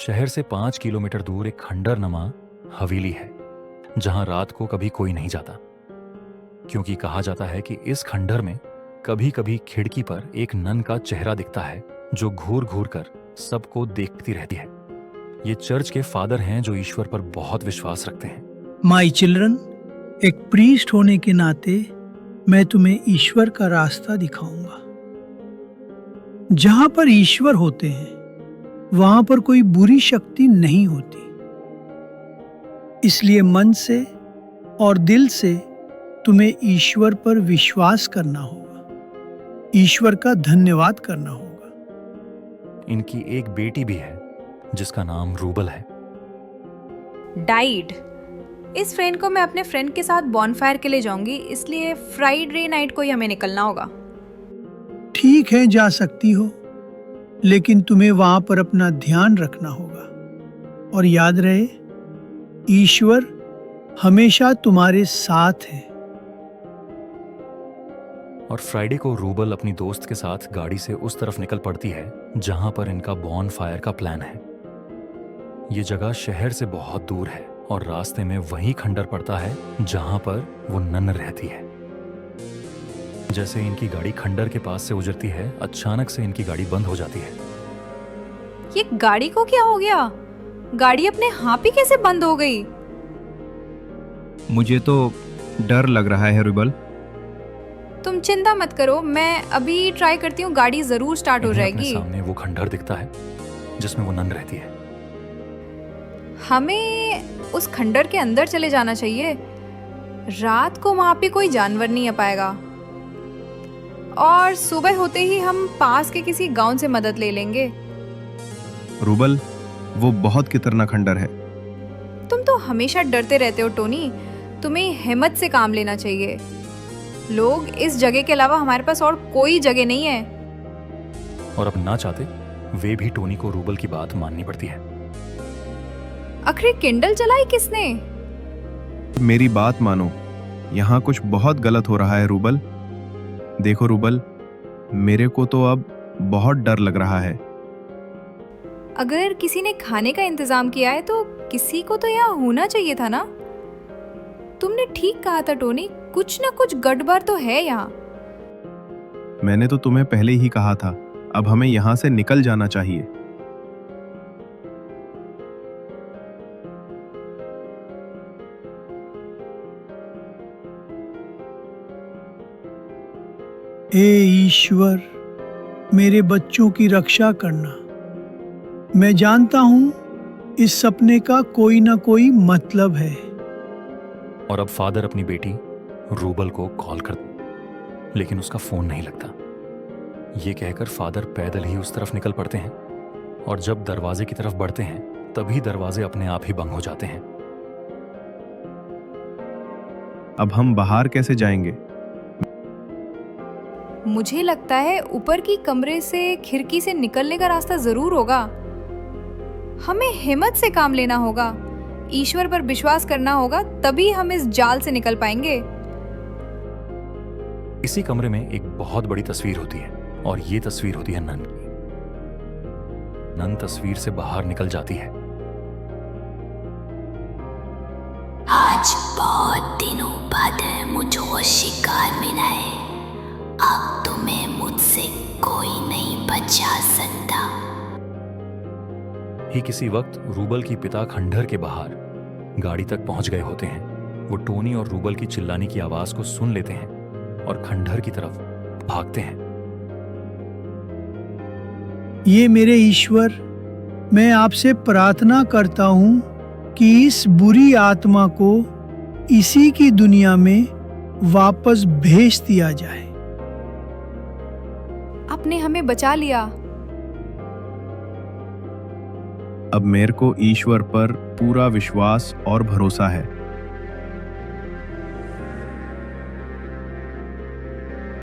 शहर से 5 किलोमीटर दूर एक खंडरनुमा हवेली है जहां रात को कभी कोई नहीं जाता, क्योंकि कहा जाता है कि इस खंडर में कभी कभी खिड़की पर एक नन का चेहरा दिखता है जो घूर घूर कर सबको देखती रहती है। ये चर्च के फादर हैं जो ईश्वर पर बहुत विश्वास रखते हैं। माई चिल्ड्रन, एक प्रीस्ट होने के नाते मैं तुम्हें ईश्वर का रास्ता दिखाऊंगा। जहां पर ईश्वर होते हैं वहां पर कोई बुरी शक्ति नहीं होती। इसलिए मन से और दिल से तुम्हें ईश्वर पर विश्वास करना होगा, ईश्वर का धन्यवाद करना होगा। इनकी एक बेटी भी है जिसका नाम रूबल है। डाइड। इस फ्रेंड को मैं अपने फ्रेंड के साथ बॉनफायर के लिए जाऊंगी, इसलिए फ्राइडे नाइट को ही हमें निकलना होगा। ठीक है, जा सकती हो, लेकिन तुम्हें वहां पर अपना ध्यान रखना होगा और याद रहे ईश्वर हमेशा तुम्हारे साथ है। और फ्राइडे को रूबल अपनी दोस्त के साथ गाड़ी से उस तरफ निकल पड़ती है जहां पर इनका बॉन फायर का प्लान है। ये जगह शहर से बहुत दूर है और रास्ते में वही खंडर पड़ता है जहां पर वो नन रहती है। जैसे इनकी गाड़ी खंडर के पास से गुजरती है, अचानक से इनकी गाड़ी बंद हो जाती है। ये गाड़ी को क्या हो गया? गाड़ी अपने आप ही कैसे बंद हो गई? मुझे तो डर लग रहा है रूबल। तुम चिंता मत करो, मैं अभी ट्राई करती हूँ, गाड़ी जरूर स्टार्ट हो इन्हें अपने जाएगी। सामने वो खंडर दिखता है जिसमें वो नन रहती है। हमें उस खंडर के अंदर चले जाना चाहिए। रात को वहां पे कोई जानवर नहीं आ पाएगा और सुबह होते ही हम पास के किसी गांव से मदद ले लेंगे। रूबल, वो बहुत खतरनाक खंडर है। तुम तो हमेशा डरते रहते हो टोनी, तुम्हें हिम्मत से काम लेना चाहिए। लोग, इस जगह के अलावा हमारे पास और कोई जगह नहीं है। और अब ना चाहते वे भी टोनी को रूबल की बात माननी पड़ती है। आखिर किंडल चलाई किसने? मेरी बात मानो, यहाँ कुछ बहुत गलत हो रहा है रूबल। देखो रूबल, मेरे को तो अब बहुत डर लग रहा है। अगर किसी ने खाने का इंतजाम किया है तो किसी को तो यहाँ होना चाहिए था ना। तुमने ठीक कहा था टोनी, कुछ ना कुछ गड़बड़ तो है यहाँ। मैंने तो तुम्हें पहले ही कहा था, अब हमें यहाँ से निकल जाना चाहिए। हे ईश्वर, मेरे बच्चों की रक्षा करना। मैं जानता हूं इस सपने का कोई ना कोई मतलब है। और अब फादर अपनी बेटी रूबल को कॉल करते, लेकिन उसका फोन नहीं लगता। ये कहकर फादर पैदल ही उस तरफ निकल पड़ते हैं और जब दरवाजे की तरफ बढ़ते हैं तभी दरवाजे अपने आप ही बंद हो जाते हैं। अब हम बाहर कैसे जाएंगे? मुझे लगता है ऊपर की कमरे से खिड़की से निकलने का रास्ता जरूर होगा। हमें हिम्मत से काम लेना होगा, ईश्वर पर विश्वास करना होगा, तभी हम इस जाल से निकल पाएंगे। इसी कमरे में एक बहुत बड़ी तस्वीर होती है और ये तस्वीर होती है नन की। नन तस्वीर से बाहर निकल जाती है। आज बहुत दिनों बाद मुझको शिकार मिला है। अब तुम्हें मुझसे कोई नहीं बचा सकता। ही किसी वक्त रूबल की पिता खंडर के बाहर गाड़ी तक पहुंच गए होते हैं। वो टोनी और रूबल की चिल्लाने की आवाज को सुन लेते हैं और खंडर की तरफ भागते हैं। ये मेरे ईश्वर, मैं आपसे प्रार्थना करता हूं कि इस बुरी आत्मा को इसी की दुनिया में वापस भेज दिया जाए। आपने हमें बचा लिया। अब मेरे को ईश्वर पर पूरा विश्वास और भरोसा है।